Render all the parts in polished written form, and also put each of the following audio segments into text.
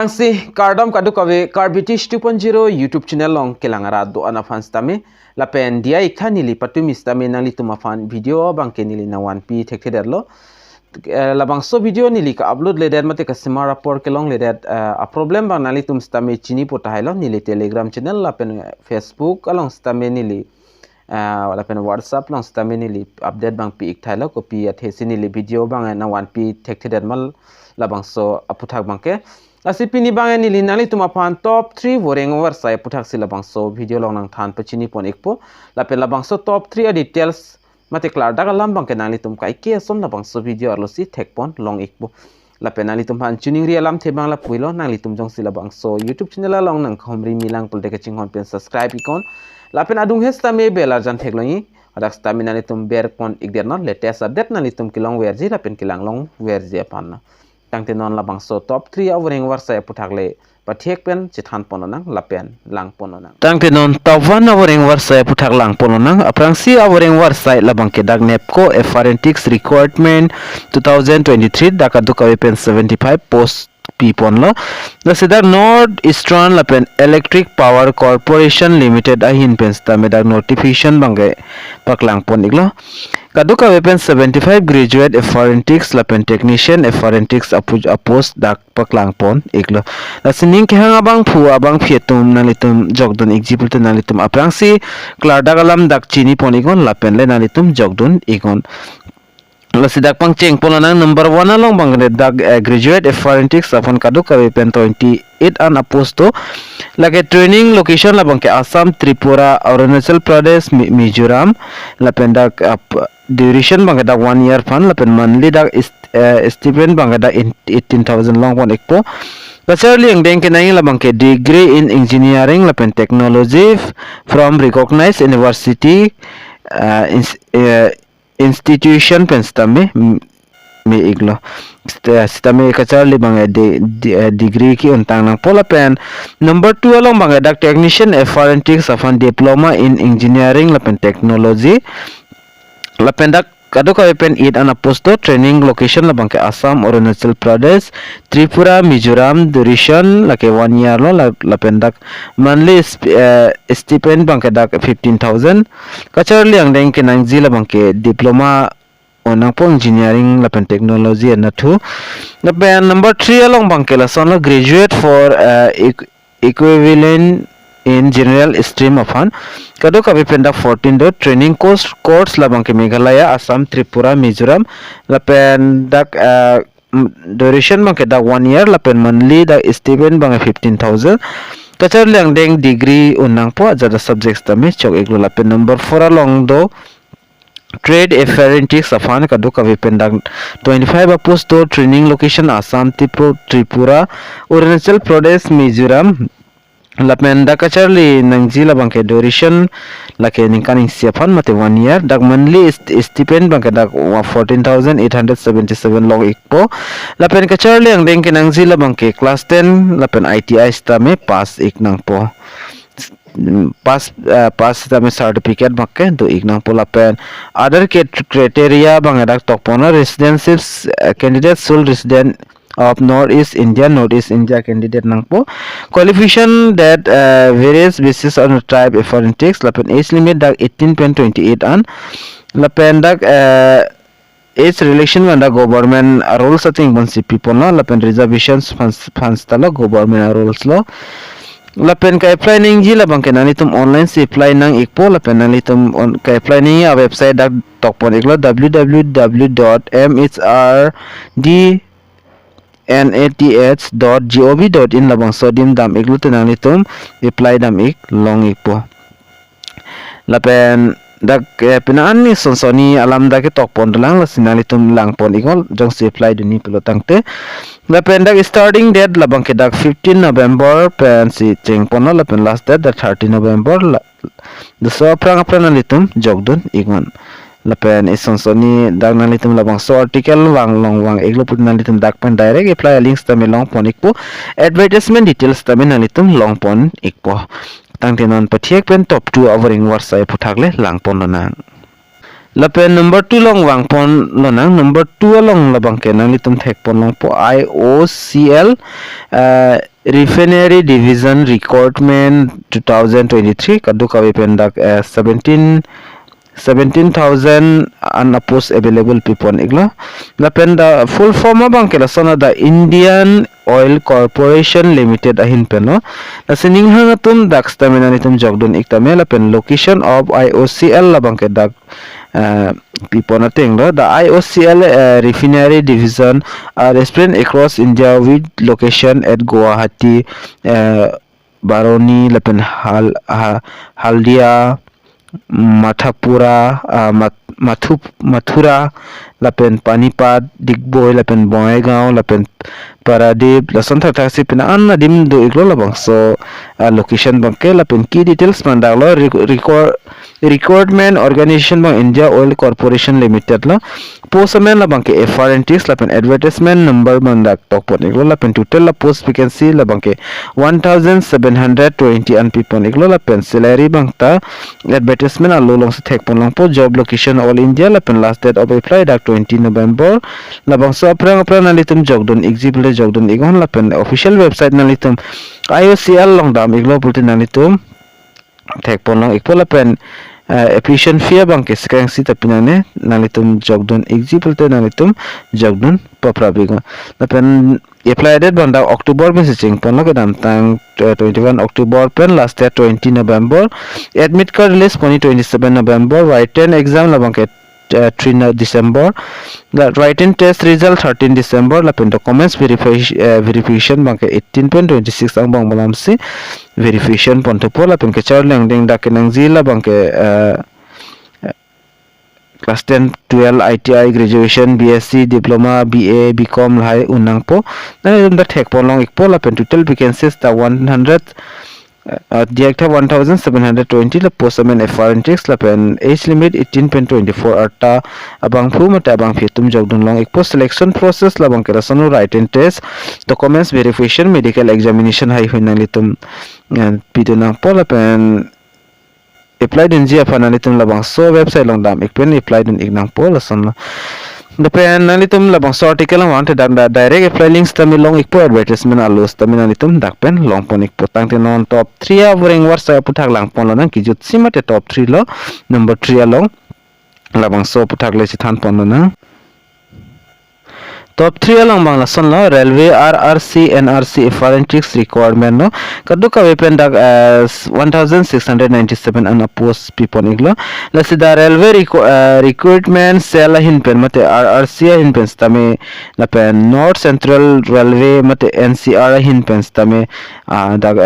Vacancy KARDOM kadu kawe British 2.0 YouTube channel long kelangara do ana fans tame la pen dia ikani li patumis tame nali tuma fan video bangke nili na 1p thekte derlo la bangso video nili ka upload le der mate customer rapport kelong le der a problem bang nali tum stame chini pota hailo nili Telegram channel la pen Facebook along stame nili la pen WhatsApp long stame nili update bang pi ik thailo ko pi athesi nili video bang na 1p thekte der mal la bangso APHUTHAK bangke Asipini bang ni linali tumapan top 3 woreng over saya puthak sila bangso video long nang than pachini pon ekpo lapela bangso top 3 details mate klar daga lambang kenali tum kai ke som la bangso video arlosi thekpon long ekpo lapenali tum han tuning ri alam thebang la puilo nang litum jong sila bangso YouTube channel long nang khomri milang pulte ke chinghon pen subscribe ikon lapen adung hesta me belar jan thekloi adak stamina ni tum ber pon ikder non latest update nali tum kilong werji lapen kilang long werji apan tangte non la bangso top 3 awring war sa APHUTHAK le pathek pen chithan pononang lapen lang pononang tangte non top 1 awring war sa APHUTHAK lang pononang aprangsi awring war sa labang ke dag nepco forensics recruitment 2023 dakadu ka pen 75 post pipon lo nasidar north eastern lapen electric power corporation limited ahin pen sta medag notification bangai paklang pon iglo kaduka weapon 75 graduate forensics lapen technician forensics post dak paklang pon iglo nasining ke hanga bang phu abang phietum nalitum jogdon example nalitum aprangsi klardagalam dak chini pon igon lapen le nalitum jogdon igon Lasidak pang ceng polanang number 1 along bang dak graduate forensics apon kadu ka pen 28 an aposto lage training location la bang ke Assam Tripura Arunachal Pradesh Mizoram la pen dak duration bang dak 1 year fan la pen monthly dak stipend bang dak 18,000 long pon ekpo Kacharli ang deng kenai la bang ke degree in engineering la pen technology from recognized university institution pen stame me iglo stame kacharli bang degree ki untang nang pola pen number 2 along bang dak technician forensics afan diploma in engineering lapen technology lapen dak kado ka pen id ana posto training location la bang ke Assam Arunachal Pradesh Tripura Mizoram duration la ke 1 year lo lapen dak monthly stipend bang ke dak 15,000 kacharli ang deng ke nang zila bang ke diploma onang po engineering lapen technology na thu lapen number 3 along bang ke la son graduate for equivalent in general stream afan kado ka penda 14 do training course la bang ke Meghalaya Assam Tripura Mizoram lapen dak duration bang ke dak 1 year lapen monthly dak stipend bang 15,000 kachar lang deng degree unang po jada subjects tame chok iglo lapen number 4 along do trade forensics afan kado ka penda 25 aposto training location Assam Tripura Arunachal Pradesh Mizoram lapen dak kacharli nangji la bangke duration lake ningkaning siapan mate 1 year dak monthly stipend bangke dak 14,877 long ikpo lapen kacharli ang deng nangji la bangke class 10 lapen ITI stame pass ik nang po pass tame certificate bakke do ik nang po lapen other criteria bang dak tokpona residencies candidates sole resident of Northeast India candidate nang po qualification that varies basis on the tribe forensics lapen age limit dak 18.28 an lapen dak age relation wanda government rules ating bonsi people no lapen reservations funds talo government rules lo lapen ka apply ning ji labang kenani tum online se apply nang ikpo lapen nali tum ka apply ni a website dak tokpon iklo www.mhrnats.gov.in labang sodim dam iglu tenang litum apply dam ik long ikpo lapen dak pinaan ni sonsoni alam dak tokpon lang lasinali tum lang pon igol jong si apply duni pelotangte lapen dak starting date labang ke dak 15 November pen si chengpon lapen last date dak 30 November the so prang litum jogdun igon lapen isonsoni dak nalitum labang so article wang long wang iglo put nalitum dak pen direct apply links tame long pon ikpo advertisement details tame nalitum long pon ikpo tangte non pathiek pen top 2 awring war sa APHUTHAK le lang pon nang lapen number 2 long wang pon lonang number 2 long labang ke nang litum thek pon long po IOCL refinery division recruitment 2023 kadu kawi pendak 17,000 unopposed available people igla lapen the full form abang ke lasona the Indian Oil Corporation Limited ahin peno lasining hangatum dak stamina nitum jogdon iktame lapen location of IOCL labang ke dak people nothing the IOCL refinery division are spread across India with location at Guwahati, Baroni, lapen Haldia, Mathapura, Mathura, lapen Panipat, Digboy, lapen Bongaigaon, lapen Paradip, lason thak si pina an nadim do iglo labang so location bangke lapen key details mandalo recruitment organization bang India Oil Corporation Limited la postamen la bangke FRNTs lapen advertisement number mandak tokpon iglo lapen total la post vacancy la bangke 1720 an people iglo lapen salary bangta advertisement allo long se thek pon long po job location all India lapen last date of apply dak 20 November labang so aprang nalitum jogdon exhibit jogdon igon lapen official website nalitum IOCL long dam iglo pulte nalitum thek pon long ikpo lapen application fee bangke sekarang si tapinane nalitum jogdon exhibit nalitum jogdon paprabigo lapen apply date banda October messaging pon lo kedam tang 21 October pen last date 20 November admit card release 27 November written exam labangke 3 December the written test result 13 December lapen documents verification bangke 18.26 ang bang balamsi verification pon topo lapen ke char leng ding dakenang zila bangke class 10 12 ITI graduation BSc diploma BA BCom lai unang po na the thek pon long ikpo lapen total vacancies the 100 direct 1720 la postamen FRNTX lapen age limit 18.24 arta abang phu mata abang fitum jogdon long ek post selection process labang kerasano written test documents verification medical examination hai hoina litum piduna polapen apply din ji apana litum labang so website long dam ekpen apply din ignang polason Depen nalitum labang so article ang wanted direct apply links tamilong ikpo advertisement alus taminalitum dakpen long pon ikpo tangte non top 3 avering warsa puthak lang pon lang kijut simate top 3 lo number 3 along labang so puthak le chithan pon na top 3 along bangla son lo railway RRC NRC FRNTX requirement no kaduka wepen dak 1697 unopposed people iglo la sida railway recruitment cell hin pen mate RRC hin pen stame la pen north central railway mate NCR hin pen stame dak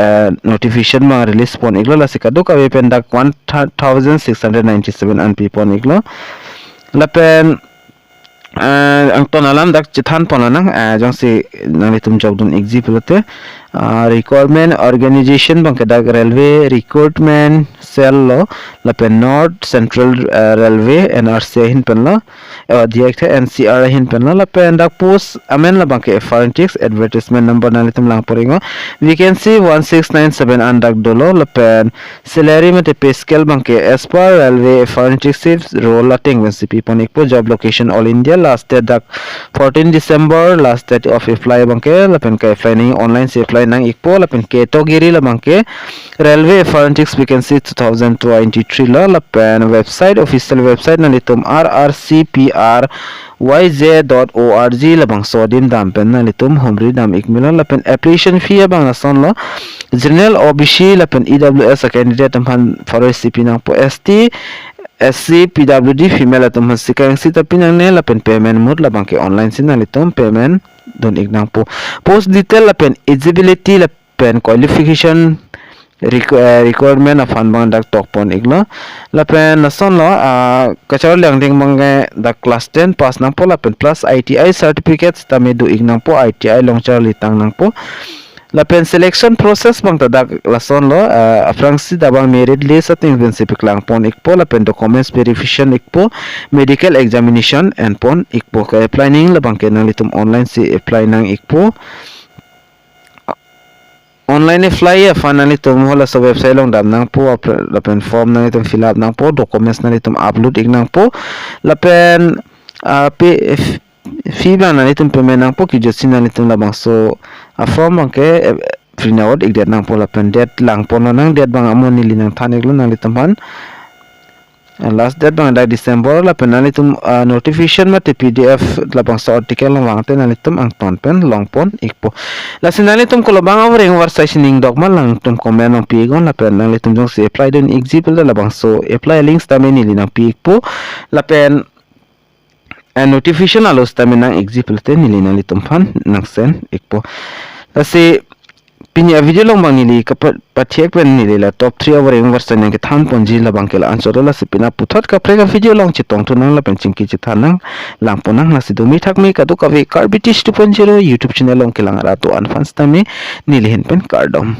notification ma release pon iglo la sikaduka wepen dak 1697 un people iglo la pen ang tonalam dak chithan ponanang jangsi nalitum jogdun exhibit requirement organization bangke dak railway recruitment cell lo lapen north central railway NRC hin penla direct NCR hin penla lapen dak post amen la bangke FRNTX advertisement number nalitum lang poringo vacancy 1697 andak dolo lapen salary mate pay scale bangke as per railway FRNTX role lating VCP ponik po job location all India last date dak 14 December last date of apply bangke lapen ka apply ni online se apply nang ikpo lapen category la bangke railway FRNTX vacancy 2023 la lapen website official website nalitum rrcpr yz.org labang sodim dam pen nalitum homri dam ikmila lapen application fee bang nason lo general OBC lapen EWS candidate amhan faro CP nang po ST SC PWD female atum sikang sita pinang ne lapen payment mode labang ke online sinalitum payment don ignang po post detail lapen eligibility lapen qualification requirement of bang dak tokpon iglo lapen nason lo kachar lang ding mange dak class 10 pass nang po lapen plus ITI certificates tame do ignang po ITI longchar litang nang po lapen selection process bang tadak lason lo afrangsi dabang merit list at invency piklang pon ikpo lapen documents verification ikpo medical examination and pon ikpo ka apply ning labang kenang litum online si apply nang ikpo online apply ya fan nang litum hola sa website long dam nang po lapen form nang litum fill up nang po documents nang litum upload ik nang po lapen fee bang nang litum payment nang po kijosin nang litum labangso form bang ke print out ik det nang po lapen date lang po nang date bang amon nili nang thanik lo nang litum han last date bang dai December lapen nang litum notification ma te PDF labangso article long wangte nang litum ang ton pen long pon ik po lasin nang litum ko labang awreng war sining dog man lang tum comment nang pigon lapen nang litum jong si apply don example labangso apply links tame nili nang pik po lapen notification alos tame nang example te nili nang litum fan nang sen ik po lasi pinya video long bang nili kapat patiek pen nili la top 3 hour eng version yang kethan ponji la bang kela answer la sipina puthot ka prega video long chitong tu nang la pen chingki chithan nang lang ponang la sidu mi thak mi kadu ka ve Carbitish 2.0 YouTube channel long kelang ara to advance tame nili hen pen kardom